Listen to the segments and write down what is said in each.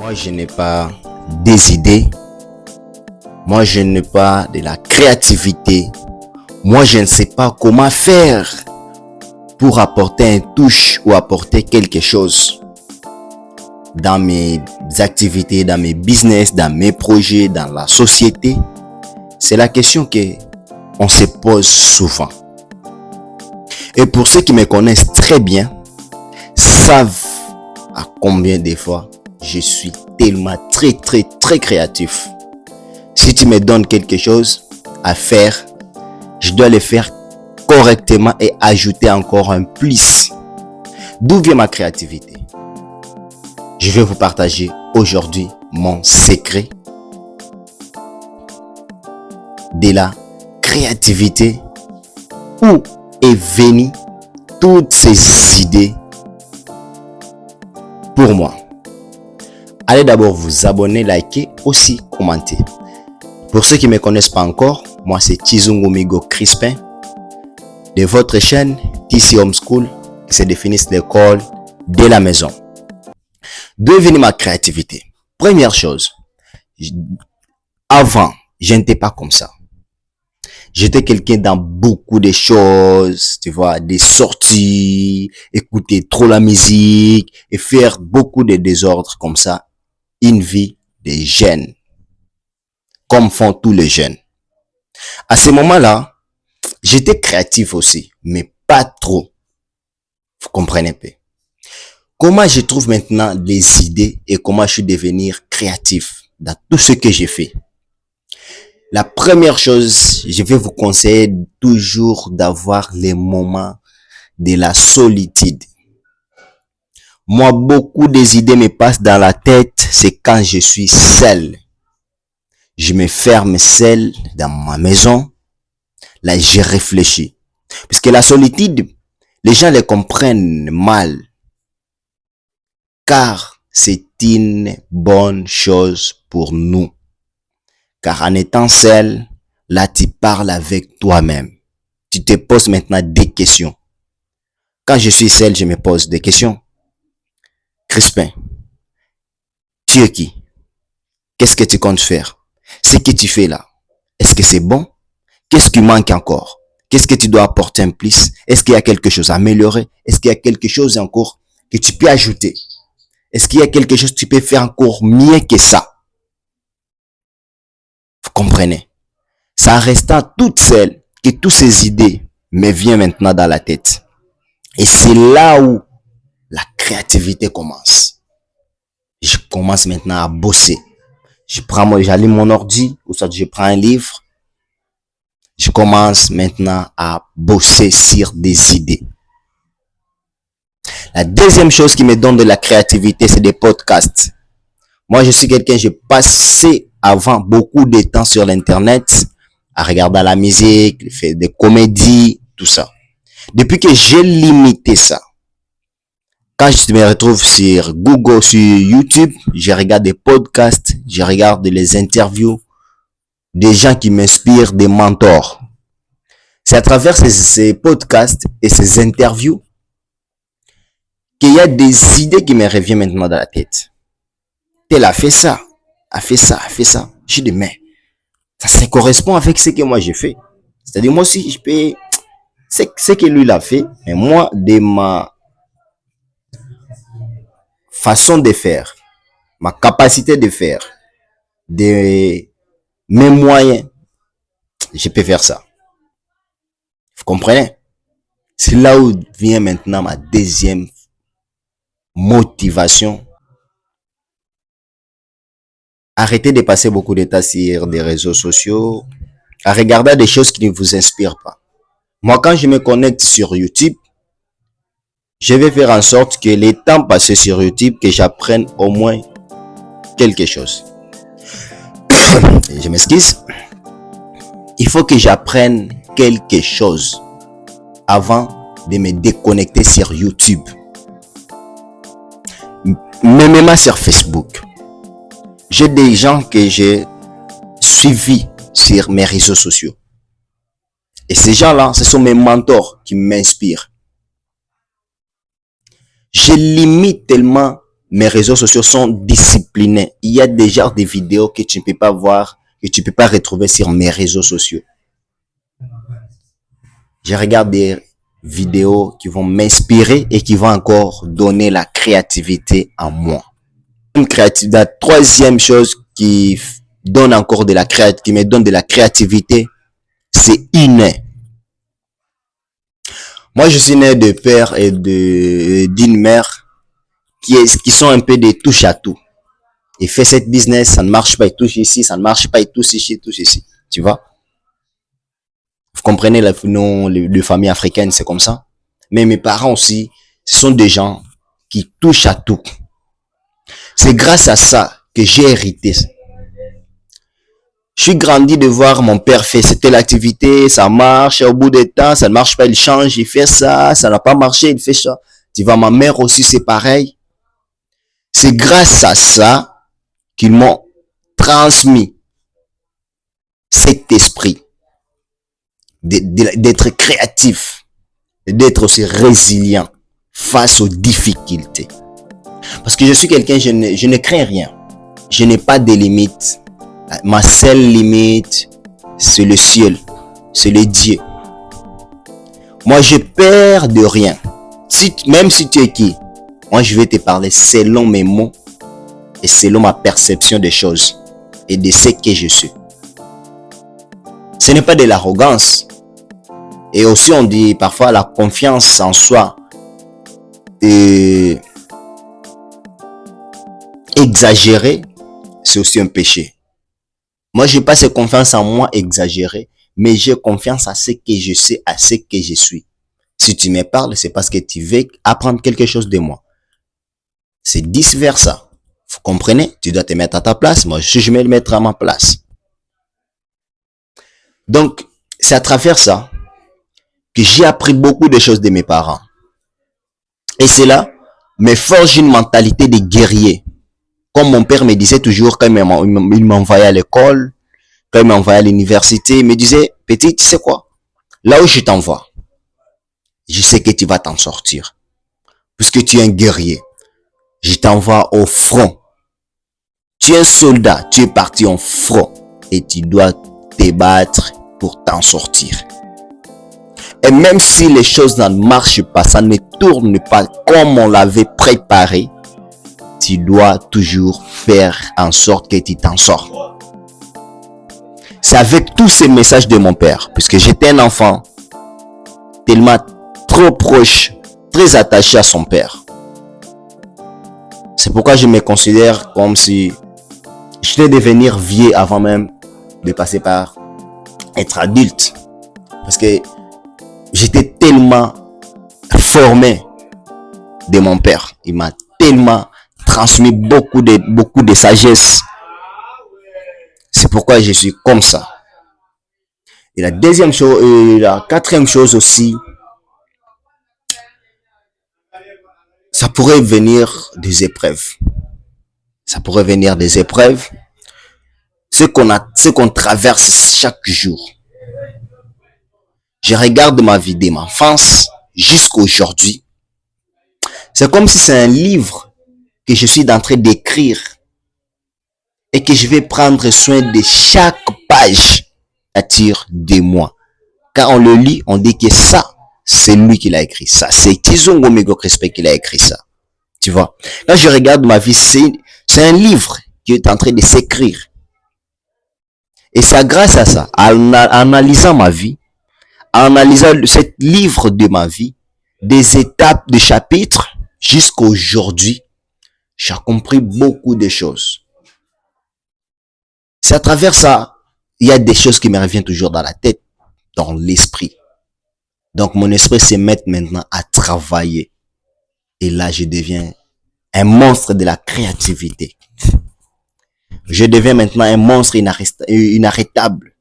Moi, je n'ai pas des idées. Moi, je n'ai pas de la créativité. Moi, je ne sais pas comment faire pour apporter un touche ou apporter quelque chose dans mes activités, dans mes business, dans mes projets, dans la société. C'est la question que on se pose souvent. Et pour ceux qui me connaissent très bien, savent à combien de fois je suis tellement très créatif. Si tu me donnes quelque chose à faire, je dois le faire correctement et ajouter encore un plus. D'où vient ma créativité? Je vais vous partager aujourd'hui mon secret de la créativité. Où est venue toutes ces idées pour moi? Allez d'abord vous abonner, liker, aussi commenter. Pour ceux qui ne me connaissent pas encore, moi c'est Chizungu Migo Crispin de votre chaîne TC Homeschool qui se définit l'école de la maison. D'où est venue ma créativité? Première chose, avant, je n'étais pas comme ça. J'étais quelqu'un dans beaucoup de choses, tu vois, des sorties, écouter trop la musique et faire beaucoup de désordres comme ça. Une vie de jeunes, comme font tous les jeunes. À ce moment-là, j'étais créatif aussi, mais pas trop. Vous comprenez pas? Comment je trouve maintenant des idées et comment je suis devenu créatif dans tout ce que j'ai fait? La première chose, je vais vous conseiller toujours d'avoir les moments de la solitude. Moi, beaucoup des idées me passent dans la tête, c'est quand je suis seul. Je me ferme seul dans ma maison. Là, je réfléchis. Puisque la solitude, les gens les comprennent mal. Car c'est une bonne chose pour nous. Car en étant seul, là, tu parles avec toi-même. Tu te poses maintenant des questions. Quand je suis seul, je me pose des questions. Crispin, tu es qui? Qu'est-ce que tu comptes faire? Ce que tu fais là, est-ce que c'est bon? Qu'est-ce qui manque encore? Qu'est-ce que tu dois apporter en plus? Est-ce qu'il y a quelque chose à améliorer? Est-ce qu'il y a quelque chose encore que tu peux ajouter? Est-ce qu'il y a quelque chose que tu peux faire encore mieux que ça? Vous comprenez? C'est en restant toute seule que toutes ces idées me viennent maintenant dans la tête. Et c'est là où la créativité commence. Je commence maintenant à bosser. J'allume mon ordi, ou soit je prends un livre. Je commence maintenant à bosser sur des idées. La deuxième chose qui me donne de la créativité, c'est des podcasts. Moi, je suis quelqu'un, j'ai passé avant beaucoup de temps sur l'internet à regarder la musique, faire des comédies, tout ça. Depuis que j'ai limité ça, quand je me retrouve sur Google, sur YouTube, je regarde des podcasts, je regarde les interviews des gens qui m'inspirent, des mentors. C'est à travers ces podcasts et ces interviews qu'il y a des idées qui me reviennent maintenant dans la tête. Tel a fait ça, a fait ça, a fait ça. Je dis, mais ça correspond avec ce que moi j'ai fait. C'est-à-dire, moi aussi, je peux... C'est ce que lui l'a fait, mais moi, de ma façon de faire, ma capacité de faire, de mes moyens, je peux faire ça. Vous comprenez? C'est là où vient maintenant ma deuxième motivation. Arrêtez de passer beaucoup de temps sur des réseaux sociaux, à regarder des choses qui ne vous inspirent pas. Moi, quand je me connecte sur YouTube, je vais faire en sorte que les temps passés sur YouTube, que j'apprenne au moins quelque chose. Je m'excuse. Il faut que j'apprenne quelque chose avant de me déconnecter sur YouTube. Même sur Facebook. J'ai des gens que j'ai suivis sur mes réseaux sociaux. Et ces gens-là, ce sont mes mentors qui m'inspirent. Je limite tellement mes réseaux sociaux sont disciplinés. Il y a déjà des vidéos que tu ne peux pas voir, que tu ne peux pas retrouver sur mes réseaux sociaux. Je regarde des vidéos qui vont m'inspirer et qui vont encore donner la créativité à moi. La troisième chose qui donne encore de la créativité, qui me donne de la créativité, c'est inné. Moi, je suis né de père et d'une mère qui sont un peu des touche à tout. Il fait cette business, ça ne marche pas, il touche ici, ça ne marche pas, il touche ici, il touche ici. Tu vois? Vous comprenez les familles africaines, c'est comme ça. Mais mes parents aussi, ce sont des gens qui touchent à tout. C'est grâce à ça que j'ai hérité. Je suis grandi de voir mon père faire telle activité, ça marche, au bout de temps, ça ne marche pas, il change, il fait ça, ça n'a pas marché, il fait ça. Tu vois, ma mère aussi, c'est pareil. C'est grâce à ça qu'ils m'ont transmis cet esprit d'être créatif, d'être aussi résilient face aux difficultés. Parce que je suis quelqu'un, je ne crains rien. Je n'ai pas de limites. Ma seule limite, c'est le ciel, c'est le Dieu. Moi, je perds de rien. Même si tu es qui, moi, je vais te parler selon mes mots et selon ma perception des choses et de ce que je suis. Ce n'est pas de l'arrogance. Et aussi, on dit parfois la confiance en soi exagérée, c'est aussi un péché. Moi, j'ai pas cette confiance en moi exagérée, mais j'ai confiance à ce que je sais, à ce que je suis. Si tu me parles, c'est parce que tu veux apprendre quelque chose de moi. C'est vice versa. Vous comprenez? Tu dois te mettre à ta place. Moi, je vais me mettre à ma place. Donc, c'est à travers ça que j'ai appris beaucoup de choses de mes parents. Et cela me forge une mentalité de guerrier. Comme mon père me disait toujours quand il m'envoyait à l'école, quand il m'envoyait à l'université, il me disait, petit, tu sais quoi? Là où je t'envoie, je sais que tu vas t'en sortir. Puisque tu es un guerrier. Je t'envoie au front. Tu es un soldat, tu es parti en front. Et tu dois te battre pour t'en sortir. Et même si les choses ne marchent pas, ça ne tourne pas comme on l'avait préparé, tu dois toujours faire en sorte que tu t'en sors. C'est avec tous ces messages de mon père, puisque j'étais un enfant tellement trop proche, très attaché à son père. C'est pourquoi je me considère comme si je devais devenir vieux avant même de passer par être adulte. Parce que j'étais tellement formé de mon père. Il m'a tellement transmis beaucoup de sagesse. C'est pourquoi je suis comme ça. Et la deuxième chose, la quatrième chose aussi, ça pourrait venir des épreuves. Ça pourrait venir des épreuves. Ce qu'on traverse chaque jour. Je regarde ma vie de ma enfance jusqu'à aujourd'hui. C'est comme si c'est un livre que je suis en train d'écrire et que je vais prendre soin de chaque page à tirer de moi. Quand on le lit, on dit que ça, c'est lui qui l'a écrit ça. C'est Kizungo Mego Crespe qui l'a écrit ça. Tu vois? Quand je regarde ma vie, c'est un livre qui est en train de s'écrire. Et c'est grâce à ça, en analysant ma vie, en analysant ce livre de ma vie, des étapes, des chapitres, jusqu'à aujourd'hui, j'ai compris beaucoup de choses. C'est à travers ça, il y a des choses qui me reviennent toujours dans la tête, dans l'esprit. Donc mon esprit se met maintenant à travailler. Et là, je deviens un monstre de la créativité. Je deviens maintenant un monstre inarrêtable.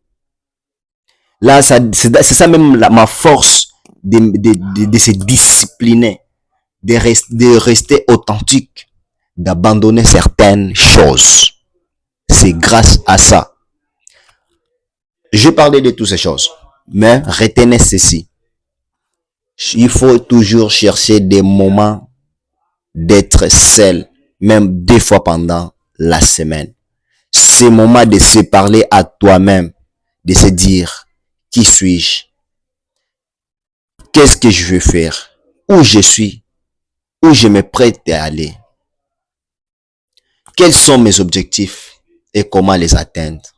Là, c'est ça même ma force de se discipliner, de rester authentique, d'abandonner certaines choses. C'est grâce à ça. Je parlais de toutes ces choses, mais retenez ceci. Il faut toujours chercher des moments d'être seul, même 2 fois pendant la semaine. C'est le moment de se parler à toi-même, de se dire, qui suis-je? Qu'est-ce que je veux faire? Où je suis? Où je me prête à aller? Quels sont mes objectifs et comment les atteindre?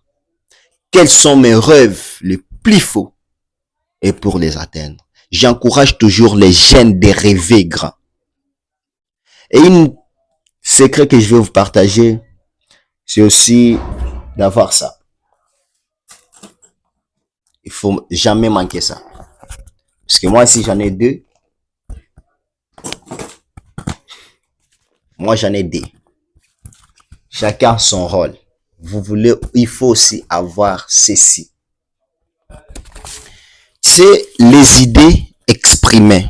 Quels sont mes rêves les plus faux et pour les atteindre? J'encourage toujours les jeunes de rêver grand. Et une secret que je vais vous partager, c'est aussi d'avoir ça. Il faut jamais manquer ça. Parce que moi, si j'en ai deux, moi j'en ai deux. Chacun son rôle. Vous voulez, il faut aussi avoir ceci. C'est les idées exprimées.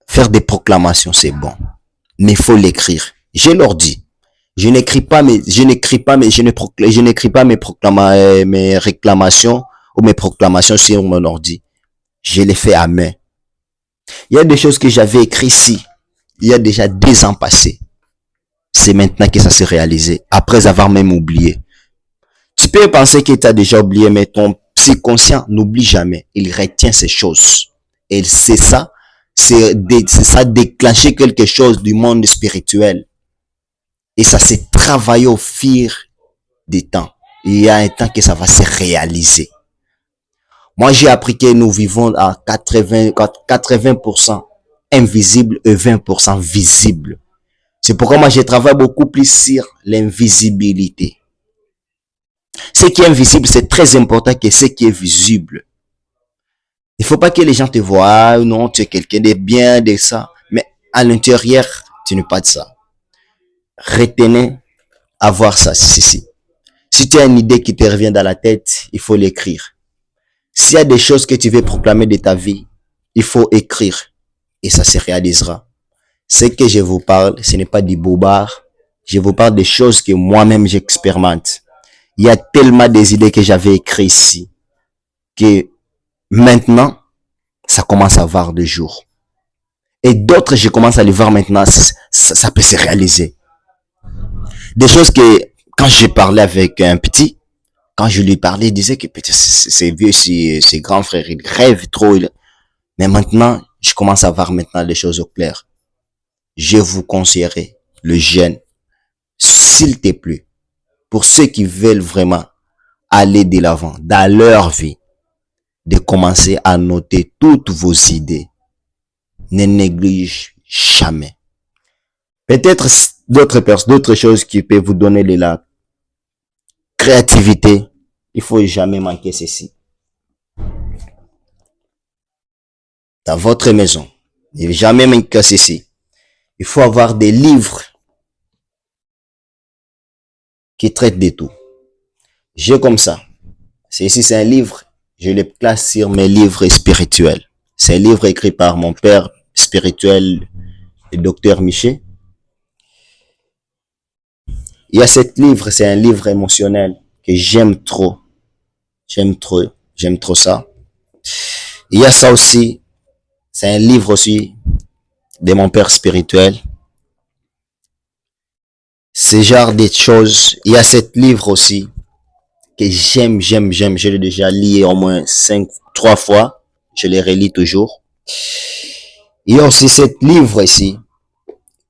Faire des proclamations, c'est bon. Mais il faut l'écrire. Je leur dis. Je n'écris pas mes réclamations ou mes proclamations sur mon ordi. Je les fais à main. Il y a des choses que j'avais écrites ici. Il y a déjà 2 ans passés. C'est maintenant que ça s'est réalisé. Après avoir même oublié. Tu peux penser que tu as déjà oublié, mais ton subconscient n'oublie jamais. Il retient ces choses. Et c'est ça. C'est ça déclencher quelque chose du monde spirituel. Et ça s'est travaillé au fil des temps. Il y a un temps que ça va se réaliser. Moi, j'ai appris que nous vivons à 80% invisible et 20% visible. C'est pourquoi moi, je travaille beaucoup plus sur l'invisibilité. Ce qui est invisible, c'est très important que ce qui est visible. Il faut pas que les gens te voient, non, tu es quelqu'un de bien, de ça. Mais à l'intérieur, tu n'es pas de ça. Retenez, avoir ça, si. Si tu as une idée qui te revient dans la tête, il faut l'écrire. S'il y a des choses que tu veux proclamer de ta vie, il faut écrire. Et ça se réalisera. Ce que je vous parle, ce n'est pas du bobard. Je vous parle des choses que moi-même j'expérimente. Il y a tellement des idées que j'avais écrites ici, que maintenant, ça commence à voir le jour. Et d'autres, je commence à les voir maintenant, ça peut se réaliser. Des choses que, quand j'ai parlé avec un petit, quand je lui parlais, il disait que peut-être c'est vieux, c'est grand frère, il rêve trop. Mais maintenant, je commence à voir maintenant les choses au clair. Je vous conseillerais, le jeune, s'il te plaît, pour ceux qui veulent vraiment aller de l'avant dans leur vie, de commencer à noter toutes vos idées. Ne néglige jamais. Peut-être d'autres choses qui peuvent vous donner de la créativité. Il faut jamais manquer ceci. Dans votre maison, il ne faut jamais manquer ceci. Il faut avoir des livres qui traitent de tout. J'ai comme ça. Ceci, c'est un livre. Je le classe sur mes livres spirituels. C'est un livre écrit par mon père spirituel, le docteur Miché. Il y a ce livre, c'est un livre émotionnel que j'aime trop. J'aime trop ça. Il y a ça aussi. C'est un livre aussi de mon père spirituel. Ce genre de choses. Il y a ce livre aussi que j'aime. Je l'ai déjà lu au moins 3 fois. Je les relis toujours. Il y a aussi ce livre ici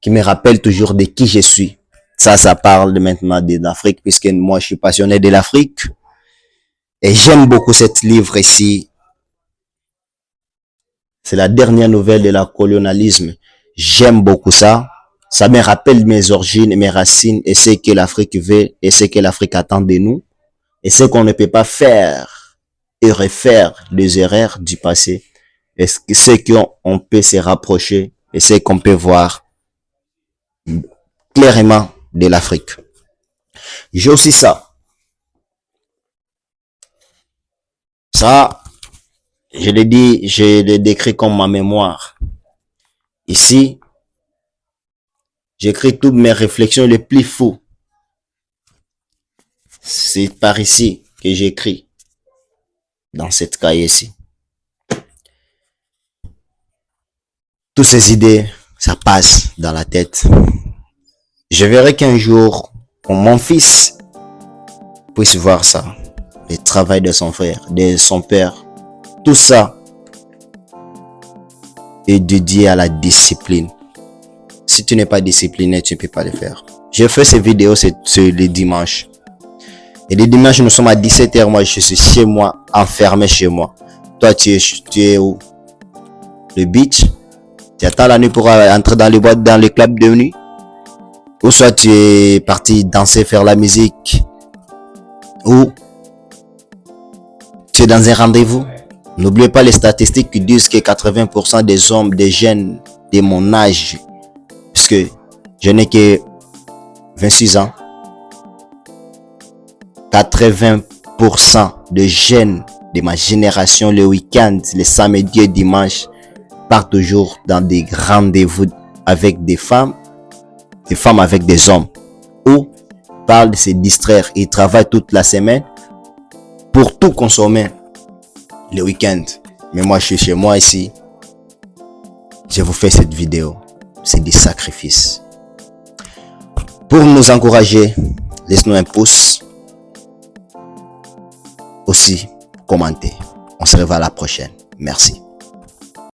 qui me rappelle toujours de qui je suis. Ça parle maintenant de l'Afrique puisque moi je suis passionné de l'Afrique. Et j'aime beaucoup ce livre ici. C'est la dernière nouvelle de la colonialisme. J'aime beaucoup ça. Ça me rappelle mes origines et mes racines et ce que l'Afrique veut et ce que l'Afrique attend de nous. Et ce qu'on ne peut pas faire et refaire les erreurs du passé. Et ce qu'on peut se rapprocher et ce qu'on peut voir clairement de l'Afrique. J'ai aussi ça. Ça, je l'ai décrit comme ma mémoire. Ici, j'écris toutes mes réflexions les plus fous. C'est par ici que j'écris. Dans cette cahier-ci. Toutes ces idées, ça passe dans la tête. Je verrai qu'un jour, mon fils puisse voir ça. Le travail de son frère, de son père. Tout ça est dédié à la discipline. Si tu n'es pas discipliné, tu ne peux pas le faire. Je fais ces vidéos, c'est les dimanches. Et les dimanches, nous sommes à 17h. Moi, je suis chez moi, enfermé chez moi. Toi, tu es où? Le beach? Tu attends la nuit pour entrer dans les boîtes, dans les clubs de nuit? Ou soit tu es parti danser, faire la musique? Ou tu es dans un rendez-vous? N'oubliez pas les statistiques qui disent que 80% des hommes, des jeunes de mon âge, puisque je n'ai que 26 ans, 80% de jeunes de ma génération le week-end, les samedis et dimanches, partent toujours dans des rendez-vous avec des femmes avec des hommes, ou parlent de se distraire. Ils travaillent toute la semaine pour tout consommer le week-end. Mais moi, je suis chez moi ici. Je vous fais cette vidéo. C'est des sacrifices. Pour nous encourager, laisse-nous un pouce. Aussi, commentez. On se revoit à la prochaine. Merci.